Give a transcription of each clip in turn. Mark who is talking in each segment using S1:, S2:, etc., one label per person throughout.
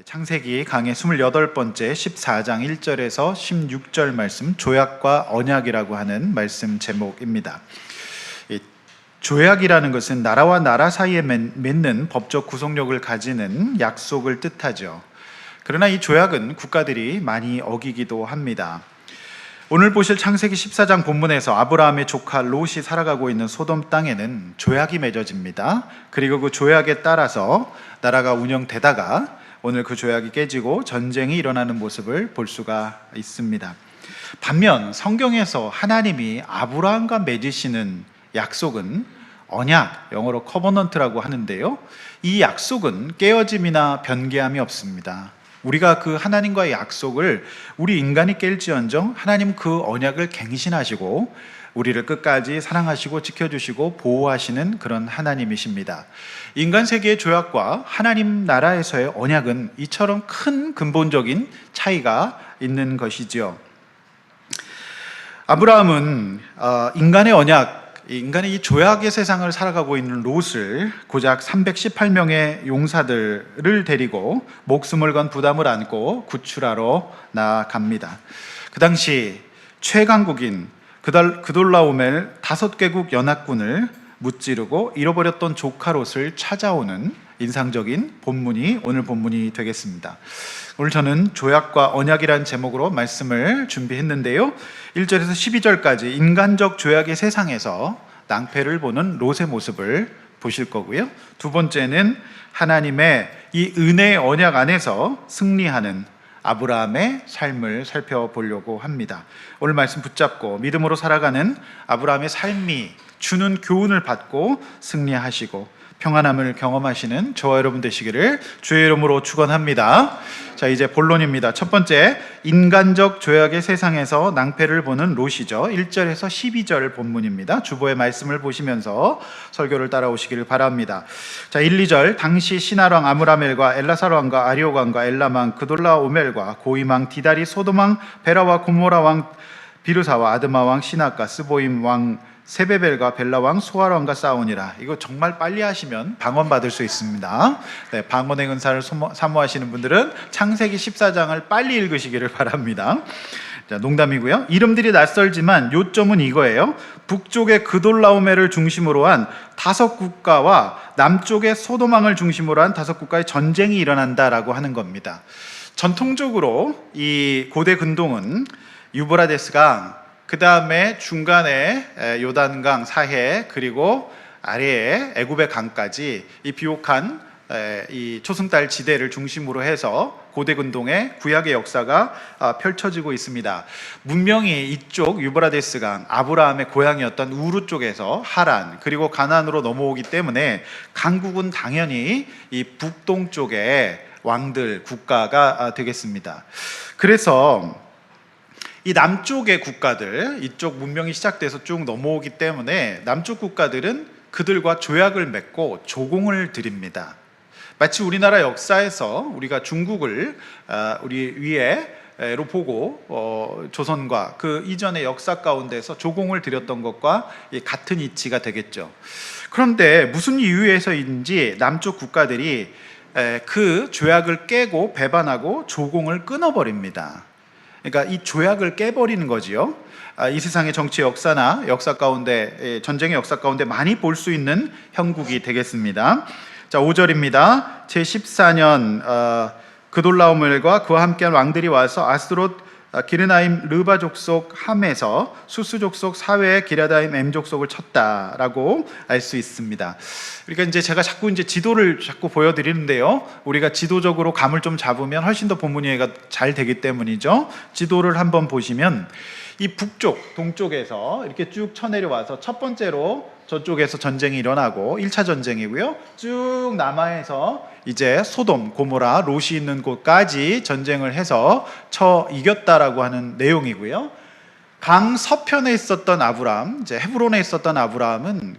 S1: 창세기 강의 28번째 14장 1절에서 16절 말씀, 조약과 언약이라고 하는 말씀 제목입니다. 조약이라는 것은 나라와 나라 사이에 맺는 법적 구속력을 가지는 약속을 뜻하죠. 그러나 이 조약은 국가들이 많이 어기기도 합니다. 오늘 보실 창세기 14장 본문에서 아브라함의 조카 롯이 살아가고 있는 소돔 땅에는 조약이 맺어집니다. 그리고 그 조약에 따라서 나라가 운영되다가 오늘 그 조약이 깨지고 전쟁이 일어나는 모습을 볼 수가 있습니다. 반면 성경에서 하나님이 아브라함과 맺으시는 약속은 언약, 영어로 커버넌트라고 하는데요, 이 약속은 깨어짐이나 변개함이 없습니다. 우리가 그 하나님과의 약속을 우리 인간이 깰지언정 하나님 그 언약을 갱신하시고 우리를 끝까지 사랑하시고 지켜주시고 보호하시는 그런 하나님이십니다. 인간 세계의 조약과 하나님 나라에서의 언약은 이처럼 큰 근본적인 차이가 있는 것이지요. 아브라함은 인간의 언약, 인간의 이 조약의 세상을 살아가고 있는 롯을 고작 318명의 용사들을 데리고 목숨을 건 부담을 안고 구출하러 나아갑니다. 그 당시 최강국인 그돌라오멜 5개국 연합군을 무찌르고 잃어버렸던 조카 롯을 찾아오는 인상적인 본문이 오늘 본문이 되겠습니다. 오늘 저는 조약과 언약이라는 제목으로 말씀을 준비했는데요, 1절에서 12절까지 인간적 조약의 세상에서 낭패를 보는 롯의 모습을 보실 거고요, 두 번째는 하나님의 이 은혜의 언약 안에서 승리하는 아브라함의 삶을 살펴보려고 합니다. 오늘 말씀 붙잡고 믿음으로 살아가는 아브라함의 삶이 주는 교훈을 받고 승리하시고 평안함을 경험하시는 저와 여러분 되시기를 주의 이름으로 축원합니다. 자, 이제 본론입니다. 첫 번째, 인간적 조약의 세상에서 낭패를 보는 롯이죠. 1절에서 12절 본문입니다. 주보의 말씀을 보시면서 설교를 따라오시기를 바랍니다. 자, 1, 2절, 당시 신하왕 아므라멜과 엘라살 왕과 아리옥 왕과 엘람 왕 그돌라오멜과 고임 왕 디다리 소돔 왕 베라와 고모라 왕 비르사와 아드마 왕 시낙과 스보임 왕 세베벨과 벨라왕 소아왕과 싸우니라. 이거 정말 빨리 하시면 방언 받을 수 있습니다. 네, 방언의 은사를 사모하시는 분들은 창세기 14장을 빨리 읽으시기를 바랍니다. 자, 농담이고요. 이름들이 낯설지만 요점은 이거예요. 북쪽의 그돌라오멜을 중심으로 한 5국가와 남쪽의 소돔왕을 중심으로 한 5국가의 전쟁이 일어난다라고 하는 겁니다. 전통적으로 이 고대 근동은 유브라데스 강, 그 다음에 중간에 요단강 사해, 그리고 아래에 애굽의 강까지 이 비옥한 이 초승달 지대를 중심으로 해서 고대 근동의 구약의 역사가 펼쳐지고 있습니다. 문명이 이쪽 유브라데스 강, 아브라함의 고향이었던 우르 쪽에서 하란 그리고 가나안으로 넘어오기 때문에 강국은 당연히 이 북동쪽의 왕들 국가가 되겠습니다. 그래서 이 남쪽의 국가들, 이쪽 문명이 시작돼서 쭉 넘어오기 때문에 남쪽 국가들은 그들과 조약을 맺고 조공을 드립니다. 마치 우리나라 역사에서 우리가 중국을 우리 위에로 보고 조선과 그 이전의 역사 가운데서 조공을 드렸던 것과 같은 이치가 되겠죠. 그런데 무슨 이유에서인지 남쪽 국가들이 그 조약을 깨고 배반하고 조공을 끊어버립니다. 그러니까 이 조약을 깨버리는 거지요. 이 세상의 정치 역사나 역사 가운데, 전쟁의 역사 가운데 많이 볼 수 있는 형국이 되겠습니다. 자, 5절입니다. 제14년 그돌라오멜과 그와 함께한 왕들이 와서 아스롯 기르나임 르바 족속 함에서 수스 족속 사외의 기랴다임 엠 족속을 쳤다라고 알 수 있습니다. 그러니까 이제 제가 자꾸 지도를 보여드리는데요, 우리가 지도적으로 감을 좀 잡으면 훨씬 더 본문 이해가 잘 되기 때문이죠. 지도를 한번 보시면 이 북쪽, 동쪽에서 이렇게 쭉 쳐내려와서 첫 번째로 저쪽에서 전쟁이 일어나고 1차 전쟁이고요. 쭉 남하에서 이제 소돔, 고모라, 롯이 있는 곳까지 전쟁을 해서 쳐 이겼다라고 하는 내용이고요. 강 서편에 있었던 아브라함, 이제 헤브론에 있었던 아브라함은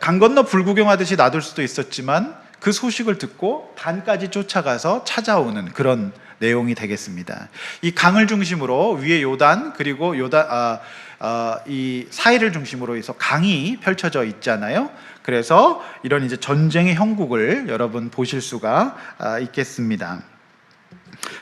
S1: 강 건너 불구경하듯이 놔둘 수도 있었지만 그 소식을 듣고 단까지 쫓아가서 찾아오는 그런 내용이 되겠습니다. 이 강을 중심으로 위에 요단, 그리고 이 사해를 중심으로 해서 강이 펼쳐져 있잖아요. 그래서 이런 이제 전쟁의 형국을 여러분 보실 수가 있겠습니다.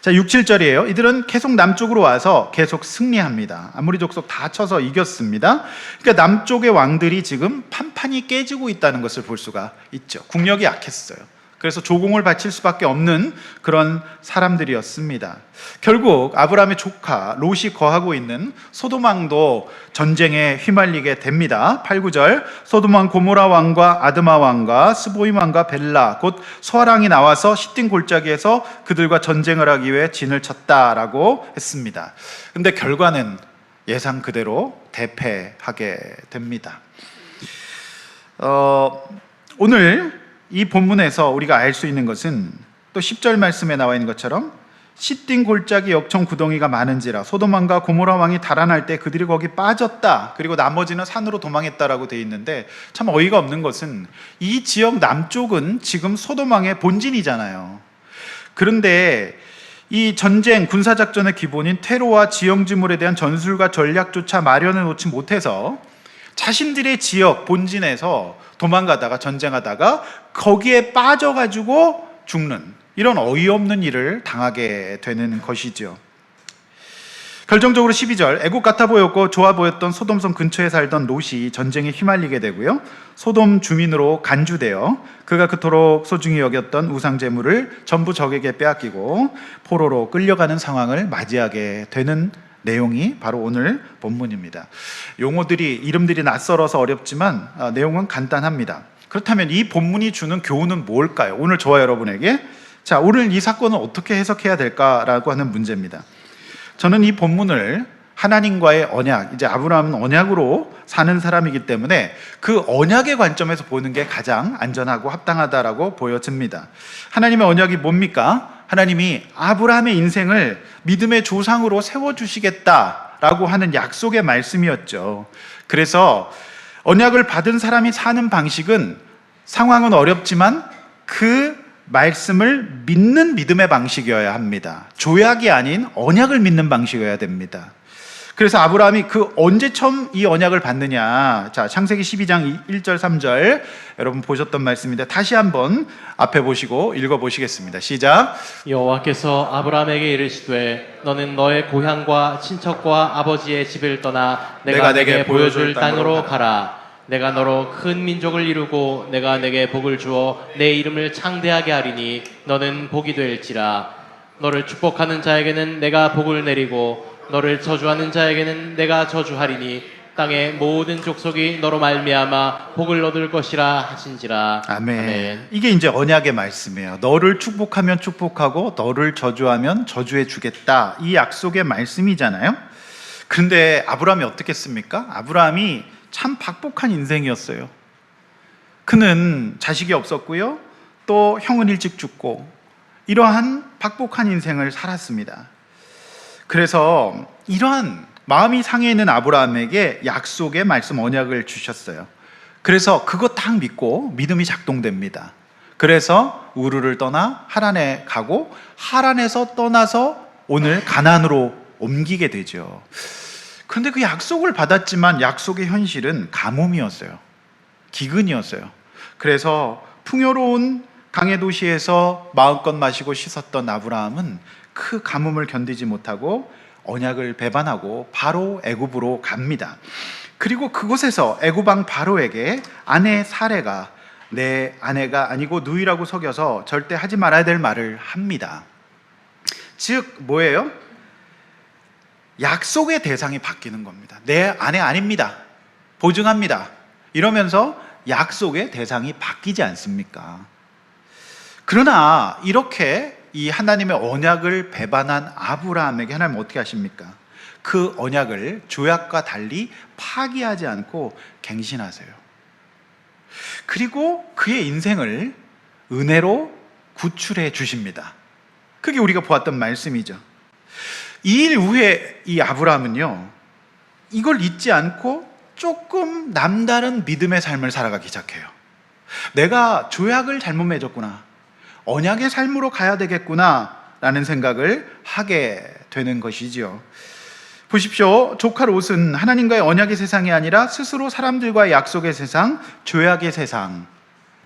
S1: 자, 6, 7절이에요. 이들은 계속 남쪽으로 와서 계속 승리합니다. 아모리 족속 다 쳐서 이겼습니다. 그러니까 남쪽의 왕들이 지금 판판이 깨지고 있다는 것을 볼 수가 있죠. 국력이 약했어요. 그래서 조공을 바칠 수밖에 없는 그런 사람들이었습니다. 결국 아브라함의 조카 롯이 거하고 있는 소돔 왕도 전쟁에 휘말리게 됩니다. 8, 9절 소돔 왕 고모라 왕과 아드마 왕과 스보임 왕과 벨라 곧 소아랑이 나와서 시딘 골짜기에서 그들과 전쟁을 하기 위해 진을 쳤다라고 했습니다. 근데 결과는 예상 그대로 대패하게 됩니다. 오늘 이 본문에서 우리가 알 수 있는 것은 또 10절 말씀에 나와 있는 것처럼 시딘 골짜기 역청 구덩이가 많은지라 소돔 왕과 고모라 왕이 달아날 때 그들이 거기 빠졌다. 그리고 나머지는 산으로 도망했다라고 되어 있는데 참 어이가 없는 것은 이 지역 남쪽은 지금 소돔 왕의 본진이잖아요. 그런데 이 전쟁 군사작전의 기본인 테러와 지형지물에 대한 전술과 전략조차 마련해 놓지 못해서 자신들의 지역 본진에서 도망가다가 전쟁하다가 거기에 빠져가지고 죽는 이런 어이없는 일을 당하게 되는 것이죠. 결정적으로 12절 애국 같아 보였고 좋아 보였던 소돔성 근처에 살던 롯이 전쟁에 휘말리게 되고요. 소돔 주민으로 간주되어 그가 그토록 소중히 여겼던 우상 제물을 전부 적에게 빼앗기고 포로로 끌려가는 상황을 맞이하게 되는 내용이 바로 오늘 본문입니다. 용어들이 이름들이 낯설어서 어렵지만 내용은 간단합니다. 그렇다면 이 본문이 주는 교훈은 뭘까요? 오늘 저와 여러분에게 자, 오늘 이 사건을 어떻게 해석해야 될까라고 하는 문제입니다. 저는 이 본문을 하나님과의 언약, 이제 아브라함은 언약으로 사는 사람이기 때문에 그 언약의 관점에서 보는 게 가장 안전하고 합당하다라고 보여집니다. 하나님의 언약이 뭡니까? 하나님이 아브라함의 인생을 믿음의 조상으로 세워주시겠다라고 하는 약속의 말씀이었죠. 그래서 언약을 받은 사람이 사는 방식은 상황은 어렵지만 그 말씀을 믿는 믿음의 방식이어야 합니다. 조약이 아닌 언약을 믿는 방식이어야 됩니다. 그래서 아브라함이 그 언제 처음 이 언약을 받느냐? 자, 창세기 12장 1절 3절 여러분 보셨던 말씀인데 다시 한번 앞에 보시고 읽어보시겠습니다. 시작.
S2: 여호와께서 아브라함에게 이르시되 너는 너의 고향과 친척과 아버지의 집을 떠나 내가 내게 보여줄 땅으로 가라. 내가 너로 큰 민족을 이루고 내가 내게 복을 주어 내 이름을 창대하게 하리니 너는 복이 될지라. 너를 축복하는 자에게는 내가 복을 내리고 너를 저주하는 자에게는 내가 저주하리니 땅의 모든 족속이 너로 말미암아 복을 얻을 것이라 하신지라.
S1: 아멘.
S2: 아멘.
S1: 이게 이제 언약의 말씀이에요. 너를 축복하면 축복하고 너를 저주하면 저주해 주겠다. 이 약속의 말씀이잖아요. 그런데 아브라함이 어떻게 했습니까? 아브라함이 참 박복한 인생이었어요. 그는 자식이 없었고요. 또 형은 일찍 죽고 이러한 박복한 인생을 살았습니다. 그래서 이러한 마음이 상해 있는 아브라함에게 약속의 말씀 언약을 주셨어요. 그래서 그거 딱 믿고 믿음이 작동됩니다. 그래서 우르를 떠나 하란에 가고 하란에서 떠나서 오늘 가나안으로 옮기게 되죠. 그런데 그 약속을 받았지만 약속의 현실은 가뭄이었어요. 기근이었어요. 그래서 풍요로운 강해 도시에서 마음껏 마시고 씻었던 아브라함은 그 가뭄을 견디지 못하고 언약을 배반하고 바로 애굽으로 갑니다. 그리고 그곳에서 애굽 왕 바로에게 아내 사레가 내 아내가 아니고 누이라고 속여서 절대 하지 말아야 될 말을 합니다. 즉 뭐예요? 약속의 대상이 바뀌는 겁니다. 내 아내 아닙니다. 보증합니다. 이러면서 약속의 대상이 바뀌지 않습니까? 그러나 이렇게 이 하나님의 언약을 배반한 아브라함에게 하나님 어떻게 하십니까? 그 언약을 조약과 달리 파기하지 않고 갱신하세요. 그리고 그의 인생을 은혜로 구출해 주십니다. 그게 우리가 보았던 말씀이죠. 이 일 후에 이 아브라함은요, 이걸 잊지 않고 조금 남다른 믿음의 삶을 살아가기 시작해요. 내가 조약을 잘못 맺었구나. 언약의 삶으로 가야 되겠구나 라는 생각을 하게 되는 것이지요. 보십시오. 조카 롯은 하나님과의 언약의 세상이 아니라 스스로 사람들과의 약속의 세상, 죄악의 세상,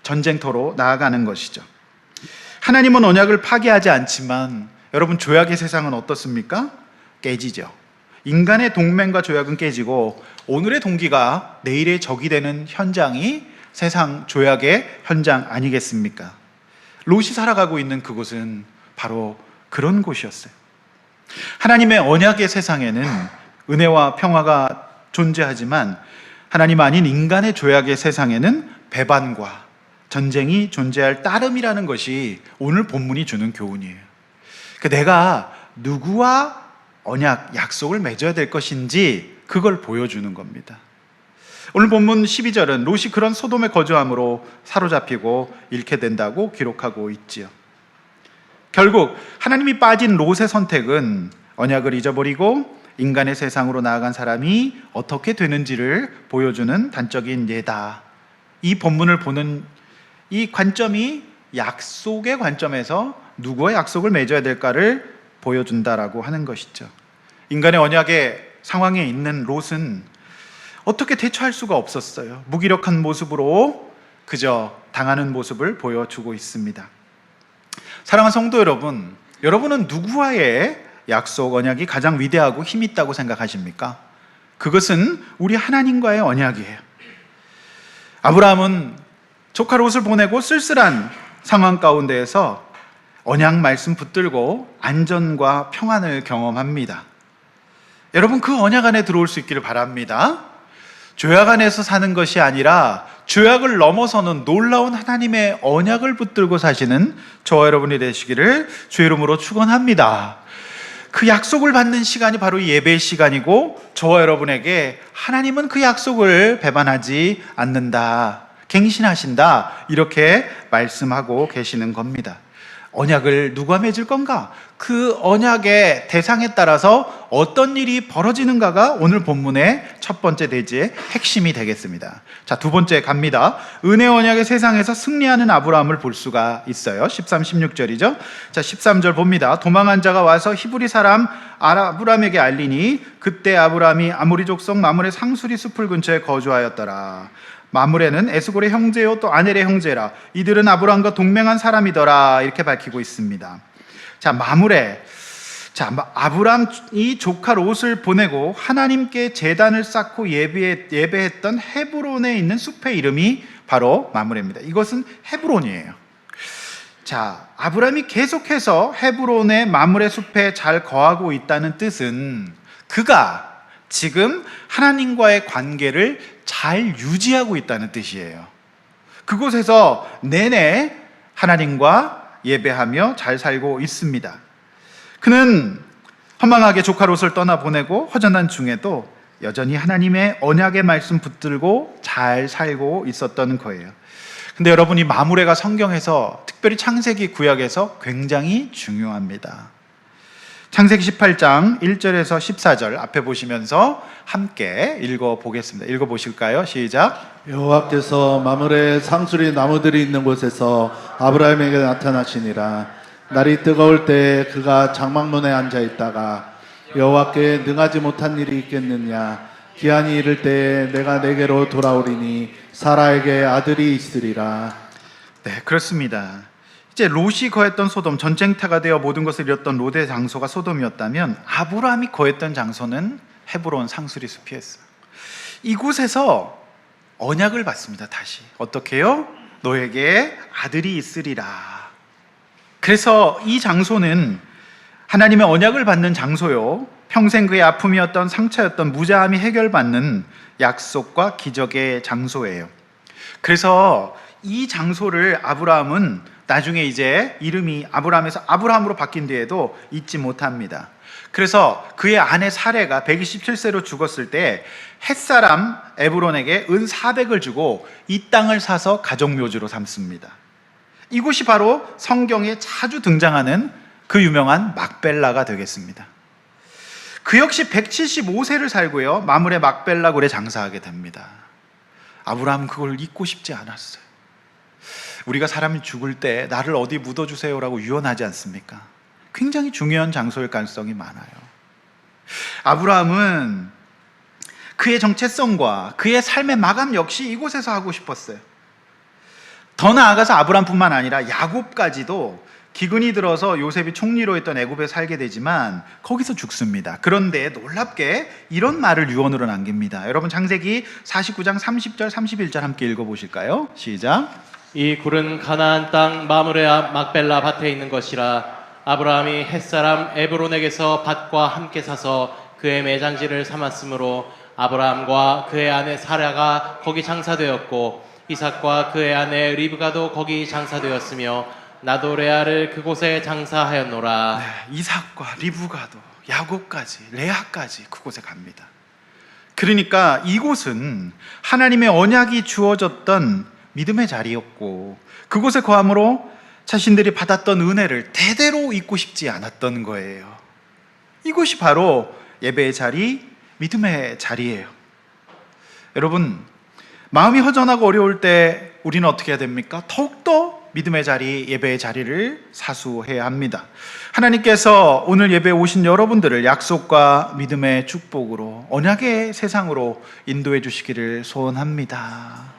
S1: 전쟁터로 나아가는 것이죠. 하나님은 언약을 파괴하지 않지만 여러분, 죄악의 세상은 어떻습니까? 깨지죠. 인간의 동맹과 죄악은 깨지고 오늘의 동기가 내일의 적이 되는 현장이 세상 죄악의 현장 아니겠습니까? 롯이 살아가고 있는 그곳은 바로 그런 곳이었어요. 하나님의 언약의 세상에는 은혜와 평화가 존재하지만 하나님 아닌 인간의 죄악의 세상에는 배반과 전쟁이 존재할 따름이라는 것이 오늘 본문이 주는 교훈이에요. 내가 누구와 언약, 약속을 맺어야 될 것인지 그걸 보여주는 겁니다. 오늘 본문 12절은 롯이 그런 소돔에 거주함으로 사로잡히고 잃게 된다고 기록하고 있지요. 결국 하나님이 빠진 롯의 선택은 언약을 잊어버리고 인간의 세상으로 나아간 사람이 어떻게 되는지를 보여주는 단적인 예다. 이 본문을 보는 이 관점이 약속의 관점에서 누구와 약속을 맺어야 될까를 보여준다라고 하는 것이죠. 인간의 언약의 상황에 있는 롯은 어떻게 대처할 수가 없었어요. 무기력한 모습으로 그저 당하는 모습을 보여주고 있습니다. 사랑하는 성도 여러분, 여러분은 누구와의 약속, 언약이 가장 위대하고 힘 있다고 생각하십니까? 그것은 우리 하나님과의 언약이에요. 아브라함은 조카 롯을 보내고 쓸쓸한 상황 가운데에서 언약 말씀 붙들고 안전과 평안을 경험합니다. 여러분, 그 언약 안에 들어올 수 있기를 바랍니다. 죄악 안에서 사는 것이 아니라 죄악을 넘어서는 놀라운 하나님의 언약을 붙들고 사시는 저와 여러분이 되시기를 주의 이름으로 축원합니다. 그 약속을 받는 시간이 바로 예배의 시간이고 저와 여러분에게 하나님은 그 약속을 배반하지 않는다, 갱신하신다, 이렇게 말씀하고 계시는 겁니다. 언약을 누가 맺을 건가? 그 언약의 대상에 따라서 어떤 일이 벌어지는가가 오늘 본문의 첫 번째 대지의 핵심이 되겠습니다. 자, 두 번째 갑니다. 은혜 언약의 세상에서 승리하는 아브라함을 볼 수가 있어요. 13, 16절이죠. 자, 13절 봅니다. 도망한 자가 와서 히브리 사람 아브라함에게 알리니 그때 아브라함이 아모리 족속 마므레 상수리 숲을 근처에 거주하였더라. 마므레는 에스골의 형제요 또 아넬의 형제라. 이들은 아브라함과 동맹한 사람이더라. 이렇게 밝히고 있습니다. 자, 마므레. 자, 아브라함이 조카 롯을 보내고 하나님께 제단을 쌓고 예배했던 헤브론에 있는 숲의 이름이 바로 마므레입니다. 이것은 헤브론이에요. 자, 아브라함이 계속해서 헤브론의 마므레 숲에 잘 거하고 있다는 뜻은 그가 지금 하나님과의 관계를 잘 유지하고 있다는 뜻이에요. 그곳에서 내내 하나님과 예배하며 잘 살고 있습니다. 그는 허망하게 조카 롯을 떠나보내고 허전한 중에도 여전히 하나님의 언약의 말씀 붙들고 잘 살고 있었던 거예요. 근데 여러분, 이 마므레가 성경에서, 특별히 창세기 구약에서 굉장히 중요합니다. 창세기 18장 1절에서 14절 앞에 보시면서 함께 읽어보겠습니다. 읽어보실까요? 시작.
S3: 여호와께서 마므레 상수리 나무들이 있는 곳에서 아브라함에게 나타나시니라. 날이 뜨거울 때 그가 장막문에 앉아 있다가 여호와께 능하지 못한 일이 있겠느냐, 기한이 이를 때 내가 내게로 돌아오리니 사라에게 아들이 있으리라.
S1: 네, 그렇습니다. 이제 롯이 거했던 소돔, 전쟁터가 되어 모든 것을 잃었던 롯의 장소가 소돔이었다면 아브라함이 거했던 장소는 헤브론 상수리 숲이었어요. 이곳에서 언약을 받습니다. 다시 어떻게요? 너에게 아들이 있으리라. 그래서 이 장소는 하나님의 언약을 받는 장소요, 평생 그의 아픔이었던 상처였던 무자함이 해결받는 약속과 기적의 장소예요. 그래서 이 장소를 아브라함은 나중에 이제 이름이 아브라함에서 아브라함으로 바뀐 뒤에도 잊지 못합니다. 그래서 그의 아내 사레가 127세로 죽었을 때 햇사람 에브론에게 은 400을 주고 이 땅을 사서 가족묘지로 삼습니다. 이곳이 바로 성경에 자주 등장하는 그 유명한 막벨라가 되겠습니다. 그 역시 175세를 살고요, 마므레 막벨라 굴에 장사하게 됩니다. 아브라함은 그걸 잊고 싶지 않았어요. 우리가 사람이 죽을 때 나를 어디 묻어주세요라고 유언하지 않습니까? 굉장히 중요한 장소일 가능성이 많아요. 아브라함은 그의 정체성과 그의 삶의 마감 역시 이곳에서 하고 싶었어요. 더 나아가서 아브라함뿐만 아니라 야곱까지도 기근이 들어서 요셉이 총리로 있던 애굽에 살게 되지만 거기서 죽습니다. 그런데 놀랍게 이런 말을 유언으로 남깁니다. 여러분 창세기 49장 30절 31절 함께 읽어보실까요? 시작.
S2: 이 굴은 가나안 땅 마므레 앞 막벨라 밭에 있는 것이라. 아브라함이 햇사람 에브론에게서 밭과 함께 사서 그의 매장지를 삼았으므로 아브라함과 그의 아내 사라가 거기 장사되었고 이삭과 그의 아내 리브가도 거기 장사되었으며 나도 레아를 그곳에 장사하였노라.
S1: 네, 이삭과 리브가도 야곱까지 레아까지 그곳에 갑니다. 그러니까 이곳은 하나님의 언약이 주어졌던 믿음의 자리였고 그곳에 거함으로 자신들이 받았던 은혜를 대대로 잊고 싶지 않았던 거예요. 이곳이 바로 예배의 자리, 믿음의 자리예요. 여러분, 마음이 허전하고 어려울 때 우리는 어떻게 해야 됩니까? 더욱더 믿음의 자리, 예배의 자리를 사수해야 합니다. 하나님께서 오늘 예배에 오신 여러분들을 약속과 믿음의 축복으로 언약의 세상으로 인도해 주시기를 소원합니다.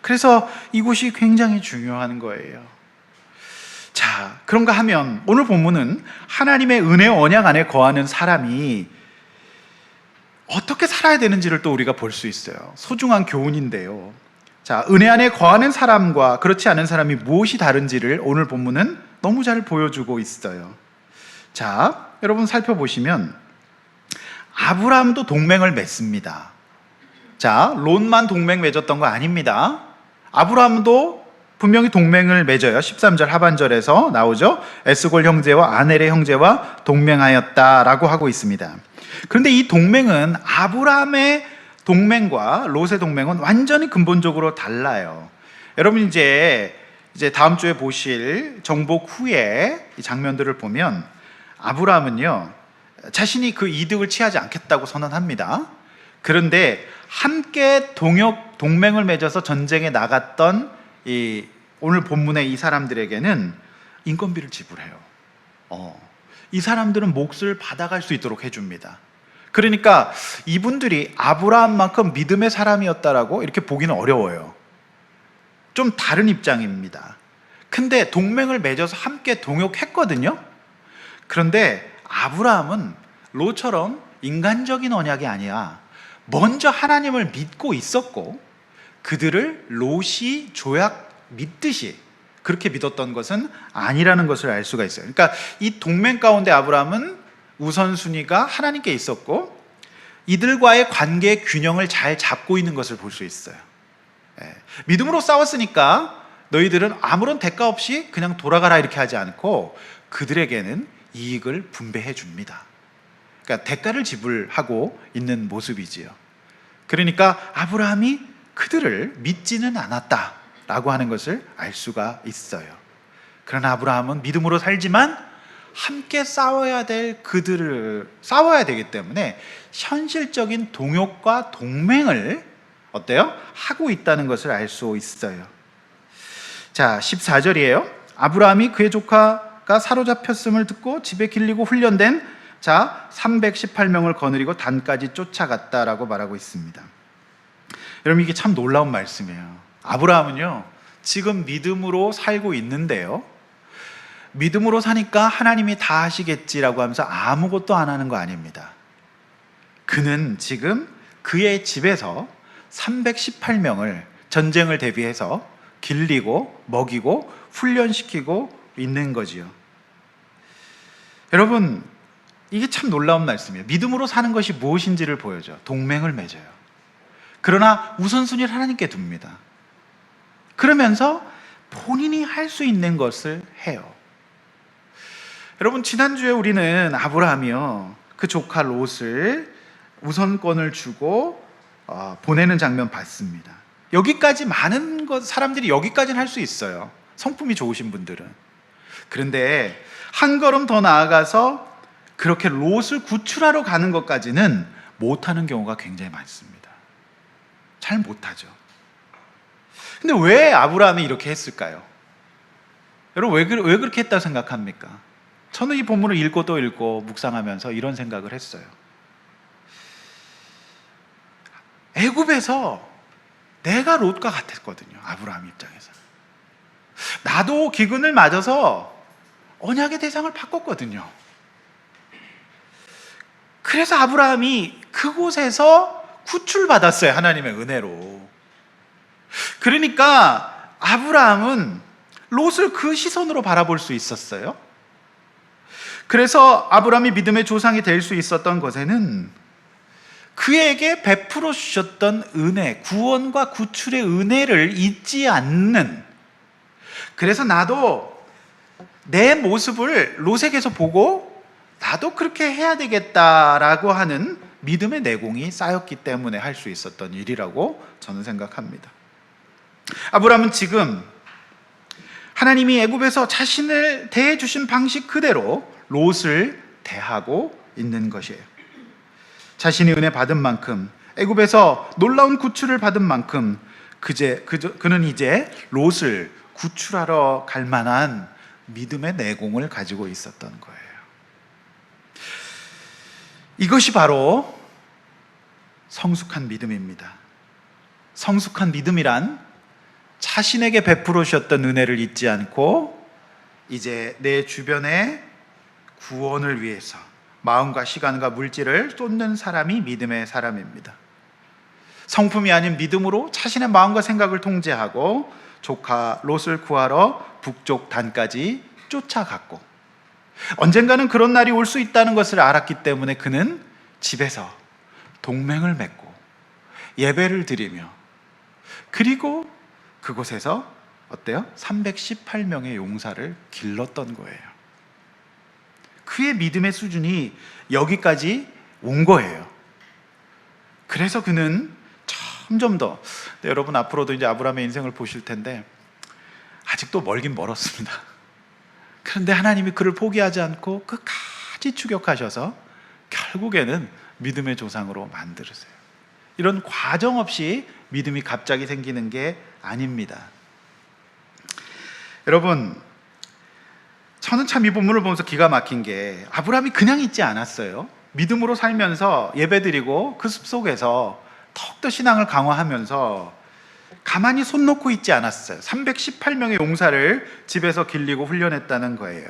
S1: 그래서 이곳이 굉장히 중요한 거예요. 자, 그런가 하면 오늘 본문은 하나님의 은혜 언약 안에 거하는 사람이 어떻게 살아야 되는지를 또 우리가 볼 수 있어요. 소중한 교훈인데요. 자, 은혜 안에 거하는 사람과 그렇지 않은 사람이 무엇이 다른지를 오늘 본문은 너무 잘 보여주고 있어요. 자, 여러분 살펴보시면 아브라함도 동맹을 맺습니다. 자, 롯만 동맹 맺었던 거 아닙니다. 아브라함도 분명히 동맹을 맺어요. 13절 하반절에서 나오죠. 에스골 형제와 아넬의 형제와 동맹하였다라고 하고 있습니다. 그런데 이 동맹은 아브라함의 동맹과 롯의 동맹은 완전히 근본적으로 달라요. 여러분 이제 다음 주에 보실 정복 후에 이 장면들을 보면 아브라함은요 자신이 그 이득을 취하지 않겠다고 선언합니다. 그런데 함께 동맹을 맺어서 전쟁에 나갔던 이 오늘 본문의 이 사람들에게는 인건비를 지불해요. 이 사람들은 몫을 받아갈 수 있도록 해줍니다. 그러니까 이분들이 아브라함만큼 믿음의 사람이었다라고 이렇게 보기는 어려워요. 좀 다른 입장입니다. 근데 동맹을 맺어서 함께 동역했거든요. 그런데 아브라함은 롯처럼 인간적인 언약이 아니라 먼저 하나님을 믿고 있었고 그들을 롯이 조약 믿듯이 그렇게 믿었던 것은 아니라는 것을 알 수가 있어요. 그러니까 이 동맹 가운데 아브라함은 우선순위가 하나님께 있었고 이들과의 관계의 균형을 잘 잡고 있는 것을 볼 수 있어요. 믿음으로 싸웠으니까 너희들은 아무런 대가 없이 그냥 돌아가라 이렇게 하지 않고 그들에게는 이익을 분배해 줍니다. 그러니까 대가를 지불하고 있는 모습이지요. 그러니까 아브라함이 그들을 믿지는 않았다라고 하는 것을 알 수가 있어요. 그러나 아브라함은 믿음으로 살지만 함께 싸워야 되기 때문에 현실적인 동역과 동맹을 어때요? 하고 있다는 것을 알 수 있어요. 자, 14절이에요. 아브라함이 그의 조카가 사로잡혔음을 듣고 집에 길리고 훈련된 자 318명을 거느리고 단까지 쫓아갔다라고 말하고 있습니다. 여러분 이게 참 놀라운 말씀이에요. 아브라함은요 지금 믿음으로 살고 있는데요 믿음으로 사니까 하나님이 다 하시겠지라고 하면서 아무것도 안 하는 거 아닙니다. 그는 지금 그의 집에서 318명을 전쟁을 대비해서 길리고 먹이고 훈련시키고 있는 거지요. 여러분 이게 참 놀라운 말씀이에요. 믿음으로 사는 것이 무엇인지를 보여줘. 동맹을 맺어요. 그러나 우선순위를 하나님께 둡니다. 그러면서 본인이 할 수 있는 것을 해요. 여러분 지난주에 우리는 아브라함이요 그 조카 롯을 우선권을 주고 보내는 장면 봤습니다. 여기까지 많은 사람들이 여기까지는 할 수 있어요. 성품이 좋으신 분들은. 그런데 한 걸음 더 나아가서 그렇게 롯을 구출하러 가는 것까지는 못하는 경우가 굉장히 많습니다. 잘 못하죠. 근데 왜 아브라함이 이렇게 했을까요? 여러분 왜 그렇게 했다고 생각합니까? 저는 이 본문을 읽고 또 읽고 묵상하면서 이런 생각을 했어요. 애굽에서 내가 롯과 같았거든요. 아브라함 입장에서. 나도 기근을 맞아서 언약의 대상을 바꿨거든요. 그래서 아브라함이 그곳에서 구출받았어요. 하나님의 은혜로. 그러니까 아브라함은 롯을 그 시선으로 바라볼 수 있었어요. 그래서 아브라함이 믿음의 조상이 될 수 있었던 것에는 그에게 베풀어 주셨던 은혜, 구원과 구출의 은혜를 잊지 않는, 그래서 나도 내 모습을 롯에게서 보고 나도 그렇게 해야 되겠다라고 하는 믿음의 내공이 쌓였기 때문에 할 수 있었던 일이라고 저는 생각합니다. 아브라함은 지금 하나님이 애굽에서 자신을 대해 주신 방식 그대로 롯을 대하고 있는 것이에요. 자신이 은혜 받은 만큼, 애굽에서 놀라운 구출을 받은 만큼 그는 이제 롯을 구출하러 갈 만한 믿음의 내공을 가지고 있었던 거예요. 이것이 바로 성숙한 믿음입니다. 성숙한 믿음이란 자신에게 베풀어 주셨던 은혜를 잊지 않고 이제 내 주변의 구원을 위해서 마음과 시간과 물질을 쏟는 사람이 믿음의 사람입니다. 성품이 아닌 믿음으로 자신의 마음과 생각을 통제하고 조카 롯을 구하러 북쪽 단까지 쫓아갔고, 언젠가는 그런 날이 올 수 있다는 것을 알았기 때문에 그는 집에서 동맹을 맺고 예배를 드리며, 그리고 그곳에서 어때요? 318명의 용사를 길렀던 거예요. 그의 믿음의 수준이 여기까지 온 거예요. 그래서 그는 점점 더, 여러분 앞으로도 이제 아브라함의 인생을 보실 텐데 아직도 멀긴 멀었습니다. 그런데 하나님이 그를 포기하지 않고 끝까지 추격하셔서 결국에는 믿음의 조상으로 만들으세요. 이런 과정 없이 믿음이 갑자기 생기는 게 아닙니다. 여러분, 저는 참 이 본문을 보면서 기가 막힌 게, 아브라함이 그냥 있지 않았어요. 믿음으로 살면서 예배드리고 그 숲속에서 더욱더 신앙을 강화하면서 가만히 손 놓고 있지 않았어요. 318명의 용사를 집에서 길리고 훈련했다는 거예요.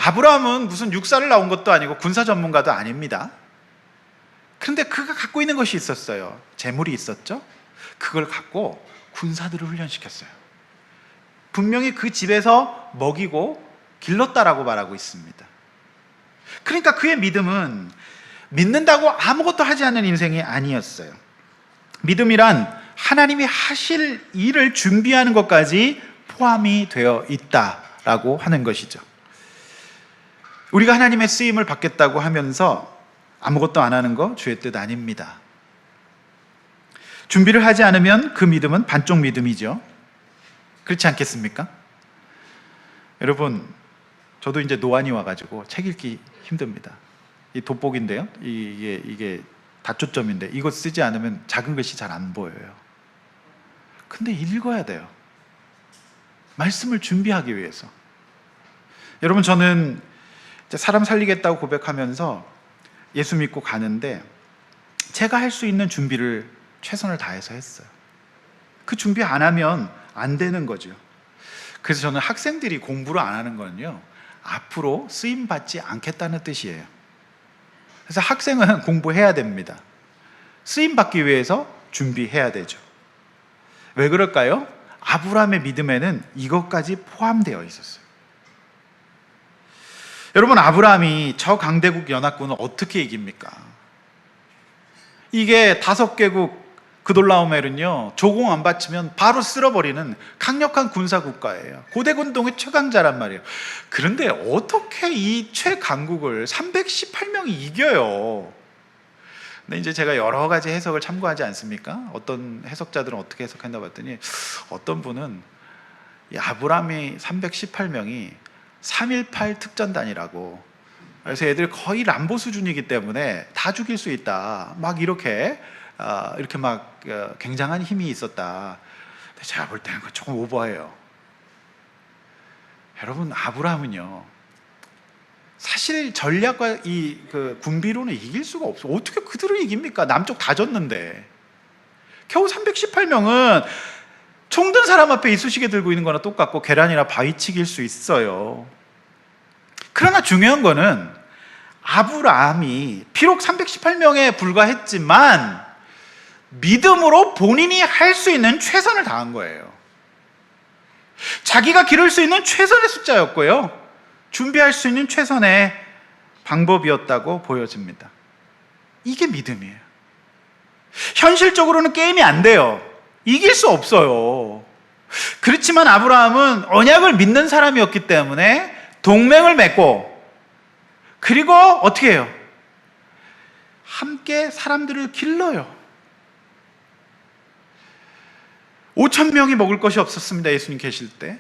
S1: 아브라함은 무슨 육사를 나온 것도 아니고 군사 전문가도 아닙니다. 그런데 그가 갖고 있는 것이 있었어요. 재물이 있었죠. 그걸 갖고 군사들을 훈련시켰어요. 분명히 그 집에서 먹이고 길렀다라고 말하고 있습니다. 그러니까 그의 믿음은 믿는다고 아무것도 하지 않는 인생이 아니었어요. 믿음이란 하나님이 하실 일을 준비하는 것까지 포함이 되어 있다라고 하는 것이죠. 우리가 하나님의 쓰임을 받겠다고 하면서 아무것도 안 하는 거 주의 뜻 아닙니다. 준비를 하지 않으면 그 믿음은 반쪽 믿음이죠. 그렇지 않겠습니까? 여러분, 저도 이제 노안이 와가지고 책 읽기 힘듭니다. 이 돋보기인데요. 이게 다초점인데 이거 쓰지 않으면 작은 글씨 잘 안 보여요. 근데 읽어야 돼요. 말씀을 준비하기 위해서. 여러분, 저는 이제 사람 살리겠다고 고백하면서 예수 믿고 가는데 제가 할 수 있는 준비를 최선을 다해서 했어요. 그 준비 안 하면 안 되는 거죠. 그래서 저는 학생들이 공부를 안 하는 거는요, 앞으로 쓰임 받지 않겠다는 뜻이에요. 그래서 학생은 공부해야 됩니다. 쓰임 받기 위해서 준비해야 되죠. 왜 그럴까요? 아브라함의 믿음에는 이것까지 포함되어 있었어요. 여러분, 아브라함이 저 강대국 연합군을 어떻게 이깁니까? 이게 5개국 그돌라오멜은요, 조공 안 바치면 바로 쓸어버리는 강력한 군사 국가예요. 고대군동의 최강자란 말이에요. 그런데 어떻게 이 최강국을 318명이 이겨요? 근데 이제 제가 여러 가지 해석을 참고하지 않습니까? 어떤 해석자들은 어떻게 해석한다고 봤더니, 어떤 분은 이 아브라함이 318명이 3.18 특전단이라고, 그래서 애들 거의 람보 수준이기 때문에 다 죽일 수 있다, 막 이렇게 막 굉장한 힘이 있었다. 근데 제가 볼 때는 조금 오버해요. 여러분, 아브라함은요, 사실 전략과 이 군비로는 이길 수가 없어. 어떻게 그들을 이깁니까? 남쪽 다 졌는데. 겨우 318명은 총든 사람 앞에 이쑤시개 들고 있는 거나 똑같고 계란이나 바위치기일 수 있어요. 그러나 중요한 거는 아브라함이 비록 318명에 불과했지만 믿음으로 본인이 할 수 있는 최선을 다한 거예요. 자기가 기를 수 있는 최선의 숫자였고요, 준비할 수 있는 최선의 방법이었다고 보여집니다. 이게 믿음이에요. 현실적으로는 게임이 안 돼요. 이길 수 없어요. 그렇지만 아브라함은 언약을 믿는 사람이었기 때문에 동맹을 맺고, 그리고 어떻게 해요? 함께 사람들을 길러요. 5,000명이 먹을 것이 없었습니다, 예수님 계실 때.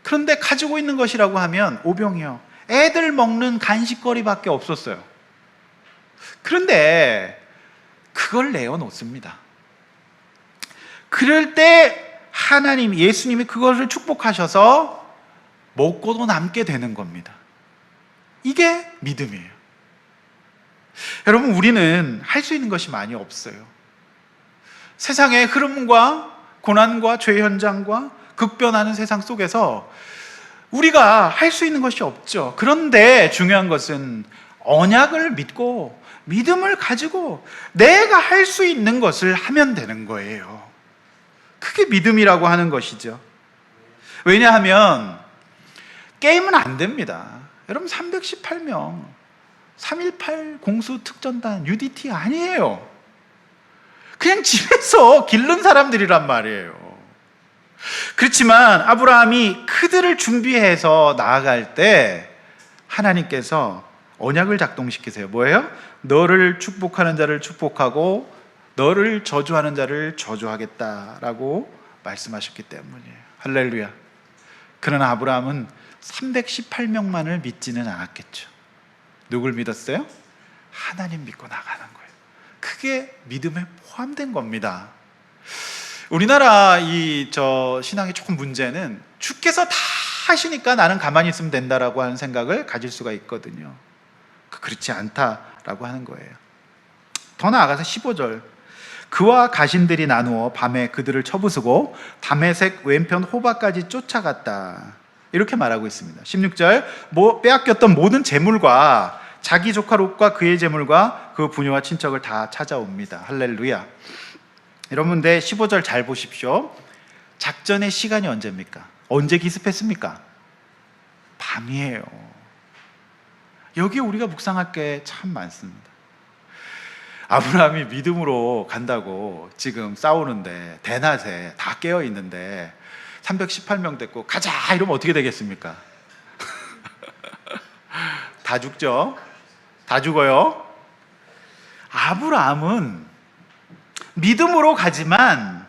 S1: 그런데 가지고 있는 것이라고 하면 오병이요, 애들 먹는 간식거리밖에 없었어요. 그런데 그걸 내어놓습니다. 그럴 때 하나님, 예수님이 그것을 축복하셔서 먹고도 남게 되는 겁니다. 이게 믿음이에요. 여러분, 우리는 할 수 있는 것이 많이 없어요. 세상의 흐름과 고난과 죄 현장과 급변하는 세상 속에서 우리가 할 수 있는 것이 없죠. 그런데 중요한 것은 언약을 믿고 믿음을 가지고 내가 할 수 있는 것을 하면 되는 거예요. 그게 믿음이라고 하는 것이죠. 왜냐하면 게임은 안 됩니다. 여러분, 318명 3.18 공수 특전단 UDT 아니에요. 그냥 집에서 기른 사람들이란 말이에요. 그렇지만 아브라함이 그들을 준비해서 나아갈 때 하나님께서 언약을 작동시키세요. 뭐예요? 너를 축복하는 자를 축복하고 너를 저주하는 자를 저주하겠다라고 말씀하셨기 때문이에요. 할렐루야. 그러나 아브라함은 318명만을 믿지는 않았겠죠. 누굴 믿었어요? 하나님 믿고 나가는 거예요. 그게 믿음에 포함된 겁니다. 우리나라 신앙의 조금 문제는 주께서 다 하시니까 나는 가만히 있으면 된다라고 하는 생각을 가질 수가 있거든요. 그렇지 않다라고 하는 거예요. 더 나아가서 15절, 그와 가신들이 나누어 밤에 그들을 쳐부수고 다메섹 왼편 호바까지 쫓아갔다, 이렇게 말하고 있습니다. 16절, 빼앗겼던 모든 재물과 자기 조카 롯과 그의 재물과 그 부녀와 친척을 다 찾아옵니다. 할렐루야. 여러분들 15절 잘 보십시오. 작전의 시간이 언제입니까? 언제 기습했습니까? 밤이에요. 여기에 우리가 묵상할 게 참 많습니다. 아브라함이 믿음으로 간다고 지금 싸우는데 대낮에 다 깨어 있는데 318명 됐고 가자 이러면 어떻게 되겠습니까? 다 죽죠? 다 죽어요. 아브라함은 믿음으로 가지만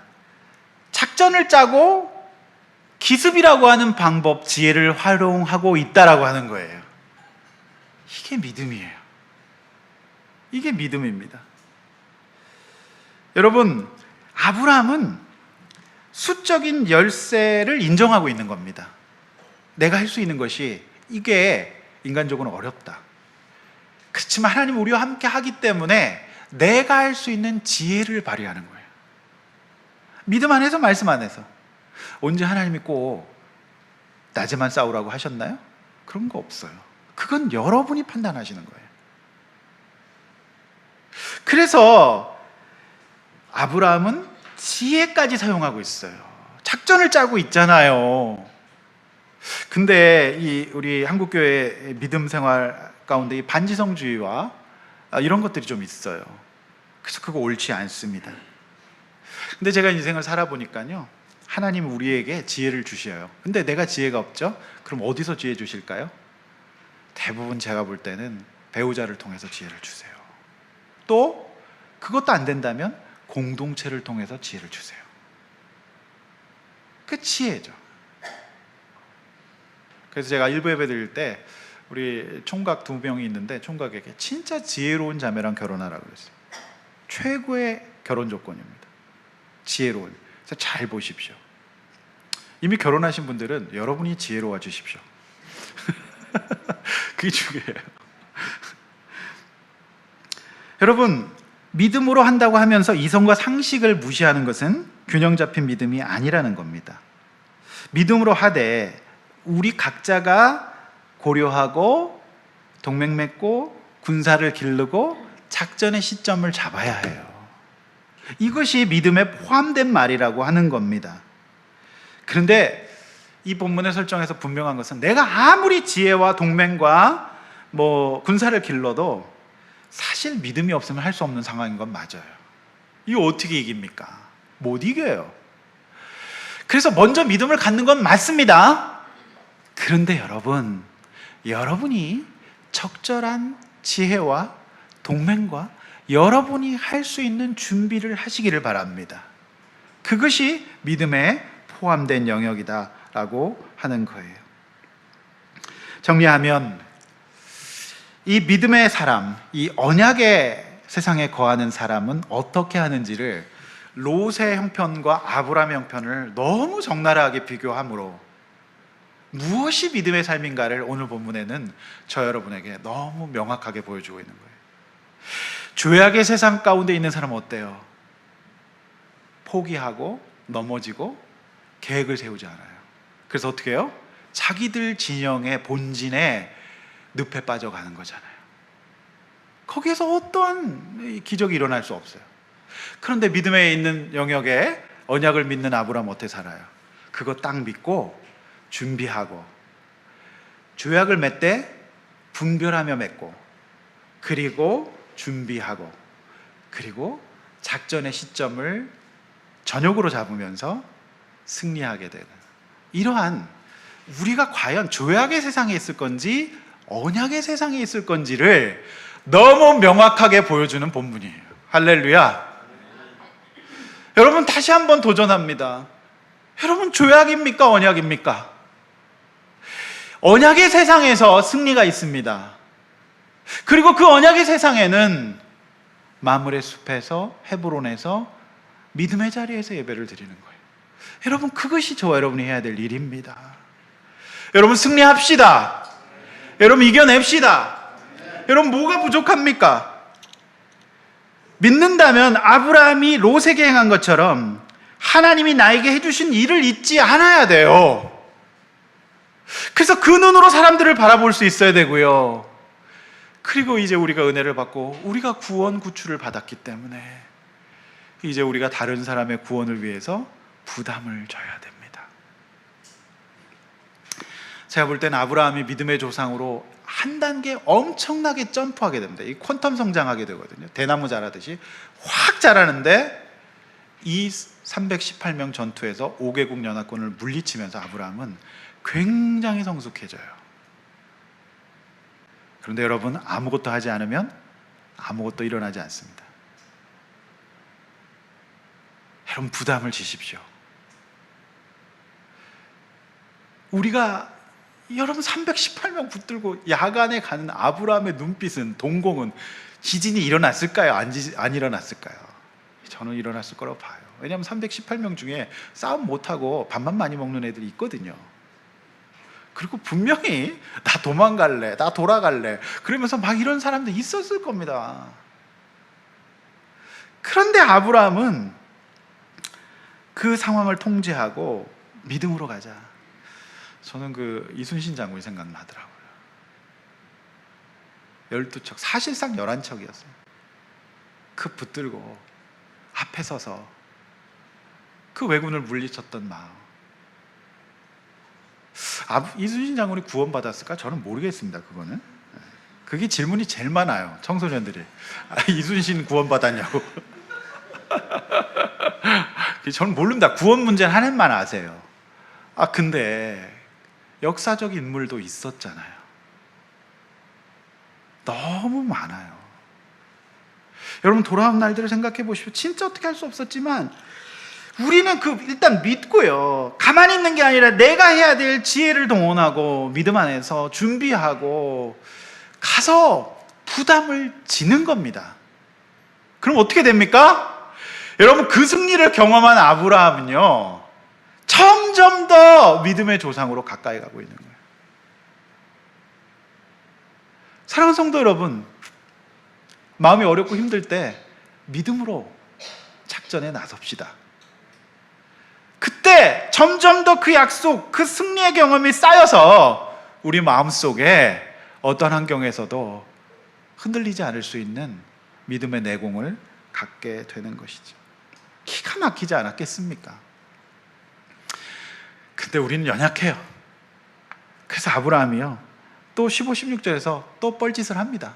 S1: 작전을 짜고 기습이라고 하는 방법, 지혜를 활용하고 있다라고 하는 거예요. 이게 믿음이에요. 이게 믿음입니다. 여러분, 아브라함은 수적인 열쇠를 인정하고 있는 겁니다. 내가 할 수 있는 것이 이게 인간적으로는 어렵다. 그렇지만 하나님 우리와 함께 하기 때문에 내가 할 수 있는 지혜를 발휘하는 거예요. 믿음 안에서, 말씀 안에서. 언제 하나님이 꼭 낮에만 싸우라고 하셨나요? 그런 거 없어요. 그건 여러분이 판단하시는 거예요. 그래서 아브라함은 지혜까지 사용하고 있어요. 작전을 짜고 있잖아요. 근데 우리 한국교회 믿음 생활 가운데 이 반지성주의와 이런 것들이 좀 있어요. 그래서 그거 옳지 않습니다. 근데 제가 인생을 살아보니까요, 하나님은 우리에게 지혜를 주셔요. 근데 내가 지혜가 없죠? 그럼 어디서 지혜 주실까요? 대부분 제가 볼 때는 배우자를 통해서 지혜를 주세요. 또 그것도 안 된다면 공동체를 통해서 지혜를 주세요. 그 지혜죠. 그래서 제가 일부 예배 드릴 때 우리 총각 2명이 있는데 총각에게 진짜 지혜로운 자매랑 결혼하라고 그랬어요. 최고의 결혼 조건입니다. 지혜로운. 그래서 잘 보십시오. 이미 결혼하신 분들은 여러분이 지혜로워 주십시오. 그게 중요해요. 여러분, 믿음으로 한다고 하면서 이성과 상식을 무시하는 것은 균형 잡힌 믿음이 아니라는 겁니다. 믿음으로 하되 우리 각자가 고려하고 동맹 맺고 군사를 기르고 작전의 시점을 잡아야 해요. 이것이 믿음에 포함된 말이라고 하는 겁니다. 그런데 이 본문의 설정에서 분명한 것은 내가 아무리 지혜와 동맹과 군사를 길러도 사실 믿음이 없으면 할 수 없는 상황인 건 맞아요. 이거 어떻게 이깁니까? 못 이겨요. 그래서 먼저 믿음을 갖는 건 맞습니다. 그런데 여러분이 적절한 지혜와 동맹과 여러분이 할 수 있는 준비를 하시기를 바랍니다. 그것이 믿음에 포함된 영역이다라고 하는 거예요. 정리하면 이 믿음의 사람, 이 언약의 세상에 거하는 사람은 어떻게 하는지를 롯의 형편과 아브라함의 형편을 너무 적나라하게 비교함으로 무엇이 믿음의 삶인가를 오늘 본문에는 저 여러분에게 너무 명확하게 보여주고 있는 거예요. 죄악의 세상 가운데 있는 사람은 어때요? 포기하고 넘어지고 계획을 세우지 않아요. 그래서 어떻게 해요? 자기들 진영의 본진에 늪에 빠져가는 거잖아요. 거기에서 어떠한 기적이 일어날 수 없어요. 그런데 믿음에 있는 영역에 언약을 믿는 아브라함 어떻게 살아요? 그거 딱 믿고 준비하고 죄악을 맺되 분별하며 맺고 그리고 준비하고 그리고 작전의 시점을 전역으로 잡으면서 승리하게 되는 이러한 우리가 과연 죄악의 세상에 있을 건지 언약의 세상에 있을 건지를 너무 명확하게 보여주는 본문이에요. 할렐루야. 여러분 다시 한번 도전합니다. 여러분 죄악입니까? 언약입니까? 언약의 세상에서 승리가 있습니다. 그리고 그 언약의 세상에는 마므레 숲에서 헤브론에서 믿음의 자리에서 예배를 드리는 거예요. 여러분 그것이 저와 여러분이 해야 될 일입니다. 여러분 승리합시다. 여러분 이겨냅시다. 여러분 뭐가 부족합니까? 믿는다면 아브라함이 롯에게 행한 것처럼 하나님이 나에게 해주신 일을 잊지 않아야 돼요. 그래서 그 눈으로 사람들을 바라볼 수 있어야 되고요. 그리고 이제 우리가 은혜를 받고 우리가 구원 구출을 받았기 때문에 이제 우리가 다른 사람의 구원을 위해서 부담을 져야 됩니다. 제가 볼 때는 아브라함이 믿음의 조상으로 한 단계 엄청나게 점프하게 됩니다. 이 퀀텀 성장하게 되거든요. 대나무 자라듯이 확 자라는데 이 318명 전투에서 5개국 연합군을 물리치면서 아브라함은 굉장히 성숙해져요. 그런데 여러분 아무것도 하지 않으면 아무것도 일어나지 않습니다. 여러분 부담을 지십시오. 여러분 318명 붙들고 야간에 가는 아브라함의 눈빛은 동공은 지진이 일어났을까요? 안 일어났을까요? 저는 일어났을 거라고 봐요. 왜냐하면 318명 중에 싸움 못하고 밥만 많이 먹는 애들이 있거든요. 그리고 분명히 나 도망갈래, 나 돌아갈래 그러면서 막 이런 사람들 있었을 겁니다. 그런데 아브라함은 그 상황을 통제하고 믿음으로 가자. 저는 그 이순신 장군이 생각나더라고요. 12척, 사실상 11척이었어요. 그 붙들고 앞에 서서 그 왜군을 물리쳤던 마음. 이순신 장군이 구원받았을까? 저는 모르겠습니다. 그거는. 그게 질문이 제일 많아요. 청소년들이. 이순신 구원받았냐고. 저는 모릅니다. 구원 문제는 하나님만 아세요. 근데 역사적 인물도 있었잖아요. 너무 많아요. 여러분 돌아온 날들을 생각해 보십시오. 진짜 어떻게 할 수 없었지만 우리는 일단 믿고요. 가만히 있는 게 아니라 내가 해야 될 지혜를 동원하고 믿음 안에서 준비하고 가서 부담을 지는 겁니다. 그럼 어떻게 됩니까? 여러분 그 승리를 경험한 아브라함은요. 점점 더 믿음의 조상으로 가까이 가고 있는 거예요. 사랑하는 성도 여러분, 마음이 어렵고 힘들 때 믿음으로 작전에 나섭시다. 그때 점점 더 그 약속, 그 승리의 경험이 쌓여서 우리 마음속에 어떤 환경에서도 흔들리지 않을 수 있는 믿음의 내공을 갖게 되는 것이죠. 기가 막히지 않았겠습니까? 근데 우리는 연약해요. 그래서 아브라함이요, 또 15, 16절에서 또 뻘짓을 합니다.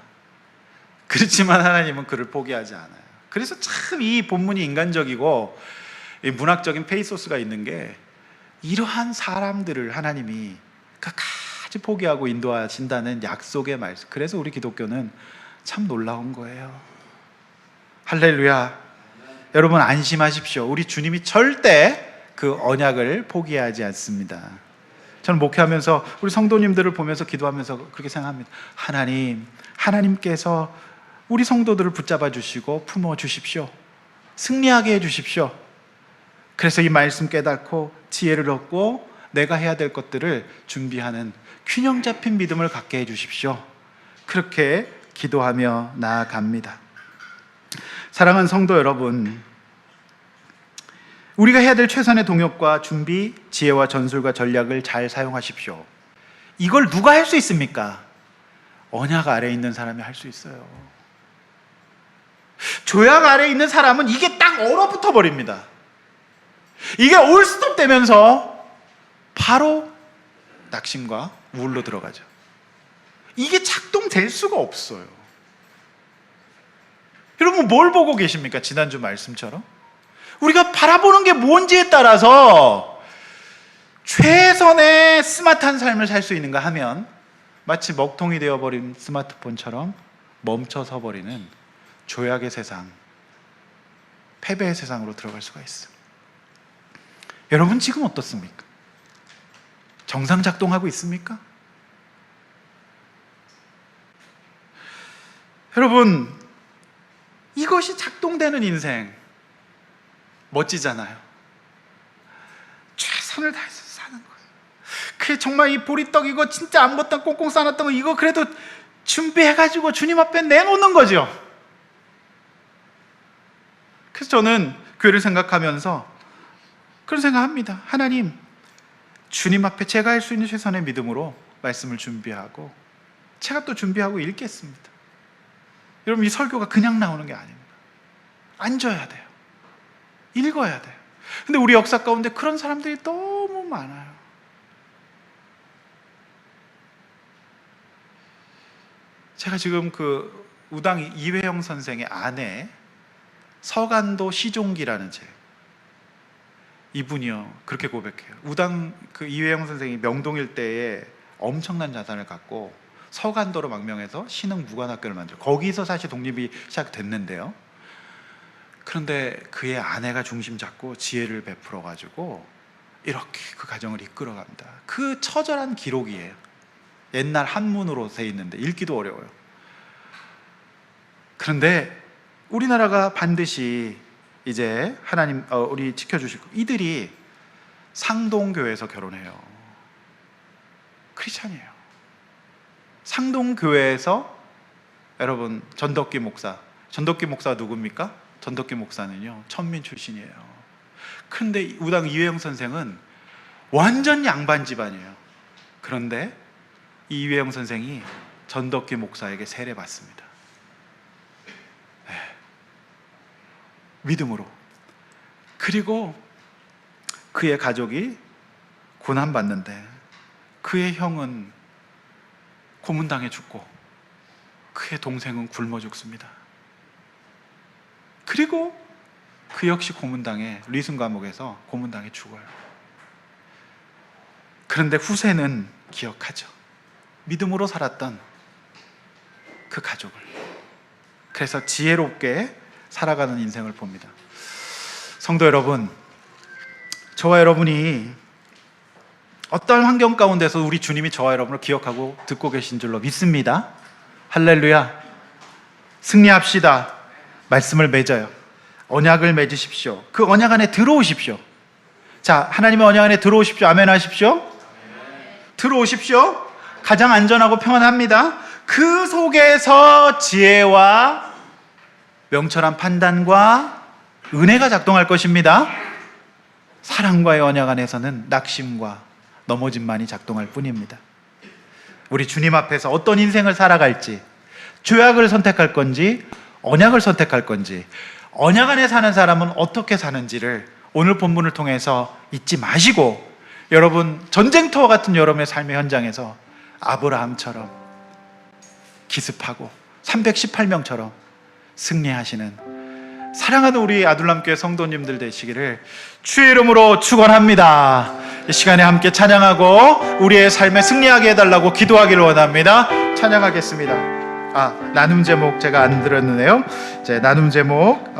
S1: 그렇지만 하나님은 그를 포기하지 않아요. 그래서 참 이 본문이 인간적이고 이 문학적인 페이소스가 있는 게, 이러한 사람들을 하나님이 끝까지 포기하고 인도하신다는 약속의 말씀. 그래서 우리 기독교는 참 놀라운 거예요. 할렐루야. 여러분 안심하십시오. 우리 주님이 절대 그 언약을 포기하지 않습니다. 저는 목회하면서 우리 성도님들을 보면서 기도하면서 그렇게 생각합니다. 하나님께서 우리 성도들을 붙잡아 주시고 품어 주십시오. 승리하게 해 주십시오. 그래서 이 말씀 깨닫고 지혜를 얻고 내가 해야 될 것들을 준비하는 균형 잡힌 믿음을 갖게 해 주십시오. 그렇게 기도하며 나아갑니다. 사랑하는 성도 여러분, 우리가 해야 될 최선의 동역과 준비, 지혜와 전술과 전략을 잘 사용하십시오. 이걸 누가 할 수 있습니까? 언약 아래에 있는 사람이 할 수 있어요. 조약 아래에 있는 사람은 이게 딱 얼어붙어 버립니다. 이게 올스톱 되면서 바로 낙심과 우울로 들어가죠. 이게 작동될 수가 없어요. 여러분 뭘 보고 계십니까? 지난주 말씀처럼 우리가 바라보는 게 뭔지에 따라서 최선의 스마트한 삶을 살 수 있는가 하면 마치 먹통이 되어버린 스마트폰처럼 멈춰서 버리는 조약의 세상, 패배의 세상으로 들어갈 수가 있어요. 여러분 지금 어떻습니까? 정상 작동하고 있습니까? 여러분, 이것이 작동되는 인생 멋지잖아요. 최선을 다해서 사는 거예요. 그게 정말 이 보리떡 이거 진짜 아무것도 꽁꽁 싸놨던 거 이거 그래도 준비해가지고 주님 앞에 내놓는 거죠. 그래서 저는 교회를 생각하면서 그런 생각합니다. 하나님, 주님 앞에 제가 할 수 있는 최선의 믿음으로 말씀을 준비하고 제가 또 준비하고 읽겠습니다. 여러분 이 설교가 그냥 나오는 게 아닙니다. 앉아야 돼요. 읽어야 돼요. 근데 우리 역사 가운데 그런 사람들이 너무 많아요. 제가 지금 그 우당 이회영 선생의 아내 서간도 시종기라는 책, 이분이요 그렇게 고백해요. 우당 그 이회영 선생이 명동 일대에 엄청난 자산을 갖고 서간도로 망명해서 신흥 무관학교를 만들고 거기서 사실 독립이 시작됐는데요. 그런데 그의 아내가 중심 잡고 지혜를 베풀어 가지고 이렇게 그 가정을 이끌어갑니다. 그 처절한 기록이에요. 옛날 한문으로 돼 있는데 읽기도 어려워요. 그런데 우리나라가 반드시 이제 하나님 우리 지켜주실 거. 이들이 상동교회에서 결혼해요. 크리스찬이에요. 상동교회에서 여러분 전덕기 목사 누굽니까? 전덕기 목사는요 천민 출신이에요. 그런데 우당 이회영 선생은 완전 양반 집안이에요. 그런데 이 이회영 선생이 전덕기 목사에게 세례받습니다. 네. 믿음으로. 그리고 그의 가족이 고난받는데 그의 형은 고문당해 죽고 그의 동생은 굶어 죽습니다. 그리고 그 역시 고문당해 리순 감옥에서 고문당해 죽어요. 그런데 후세는 기억하죠. 믿음으로 살았던 그 가족을. 그래서 지혜롭게 살아가는 인생을 봅니다. 성도 여러분, 저와 여러분이 어떤 환경 가운데서 우리 주님이 저와 여러분을 기억하고 듣고 계신 줄로 믿습니다. 할렐루야. 승리합시다. 말씀을 맺어요. 언약을 맺으십시오. 그 언약 안에 들어오십시오. 자, 하나님의 언약 안에 들어오십시오. 아멘 하십시오. 들어오십시오. 가장 안전하고 평안합니다. 그 속에서 지혜와 명철한 판단과 은혜가 작동할 것입니다. 사랑과의 언약 안에서는 낙심과 넘어짐만이 작동할 뿐입니다. 우리 주님 앞에서 어떤 인생을 살아갈지, 죄악을 선택할 건지 언약을 선택할 건지, 언약 안에 사는 사람은 어떻게 사는지를 오늘 본문을 통해서 잊지 마시고, 여러분 전쟁터와 같은 여러분의 삶의 현장에서 아브라함처럼 기습하고 318명처럼 승리하시는 사랑하는 우리 아둘람교회 성도님들 되시기를 주의 이름으로 축원합니다. 이 시간에 함께 찬양하고 우리의 삶에 승리하게 해달라고 기도하기를 원합니다. 찬양하겠습니다. 나눔 제목 제가 안 들었는데요. 이제 나눔 제목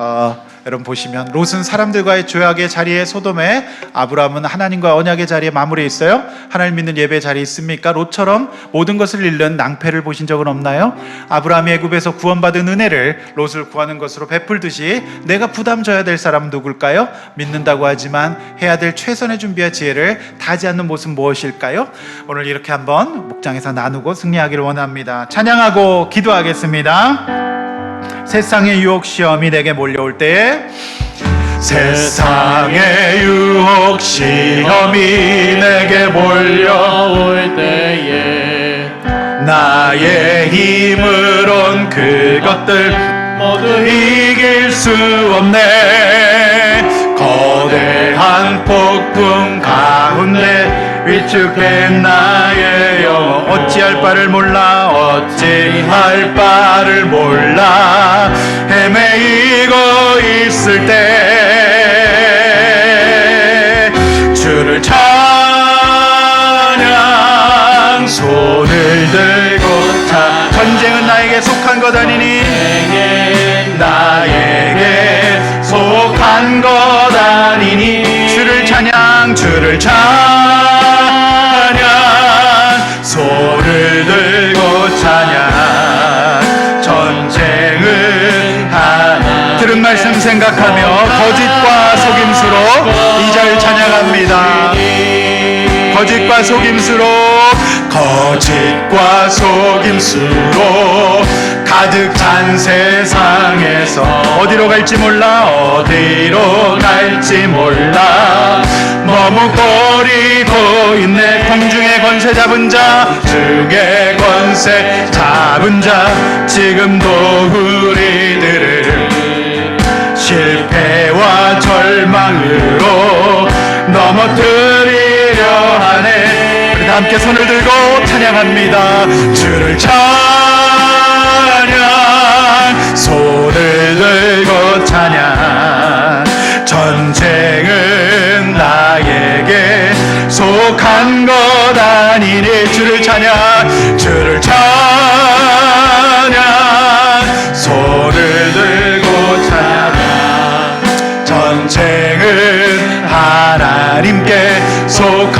S1: 여러분 보시면, 롯은 사람들과의 죄악의 자리에 소돔에, 아브라함은 하나님과 언약의 자리에 마무리해 있어요. 하나님 믿는 예배 자리에 있습니까? 롯처럼 모든 것을 잃는 낭패를 보신 적은 없나요? 아브라함이 애굽에서 구원받은 은혜를 롯을 구하는 것으로 베풀듯이 내가 부담 져야 될 사람은 누굴까요? 믿는다고 하지만 해야 될 최선의 준비와 지혜를 다하지 않는 모습 무엇일까요? 오늘 이렇게 한번 목장에서 나누고 승리하기를 원합니다. 찬양하고 기도하겠습니다. 세상의 유혹 시험이 내게 몰려올 때에, 세상의 유혹 시험이 내게 몰려올 때에, 나의 힘으론 그것들 모두 이길 수 없네. 거대한 폭풍 가운데 위축된 나의 영혼, 어찌할 바를 몰라, 어찌할 바를 몰라. 헤매이고 있을 때 주를 찬양, 손을 들고 전쟁은 나에게 속한 것 아니니, 나에게 속한 것 아니니. 주를 찬양, 주를 찬양, 손을 들고 찬양. 전쟁은 하나. 들은 말씀 생각하며 거짓과 속임수로 이절 찬양합니다. 거짓과 속임수로, 거짓과 속임수로 가득 찬 세상에서 어디로 갈지 몰라, 어디로 갈지 몰라. 머뭇거리고 있네. 공중의 권세 잡은 자, 중의 권세 잡은 자, 지금도 우리들을 실패와 절망으로 넘어뜨리려 하네. 우리 다 함께 손을 들고 찬양합니다. 주를 찬양, 손을 들고 찬양. 전쟁은 나에게 속한 것 아니니. 주를 찬양, 주를 찬양, 손을 들고 찬양. 전쟁은 하나님께 속한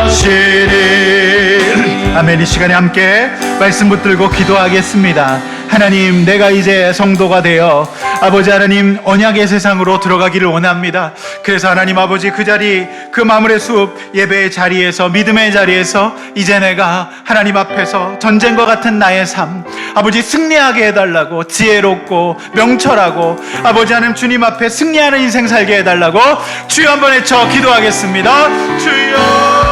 S1: 것이니. 아멘. 이 시간에 함께 말씀 붙들고 기도하겠습니다. 하나님, 내가 이제 성도가 되어 아버지 하나님 언약의 세상으로 들어가기를 원합니다. 그래서 하나님 아버지, 그 자리, 그 마물의 숲 예배의 자리에서, 믿음의 자리에서 이제 내가 하나님 앞에서 전쟁과 같은 나의 삶, 아버지 승리하게 해달라고, 지혜롭고 명철하고 아버지 하나님 주님 앞에 승리하는 인생 살게 해달라고 주여 한번 외쳐 기도하겠습니다. 주여.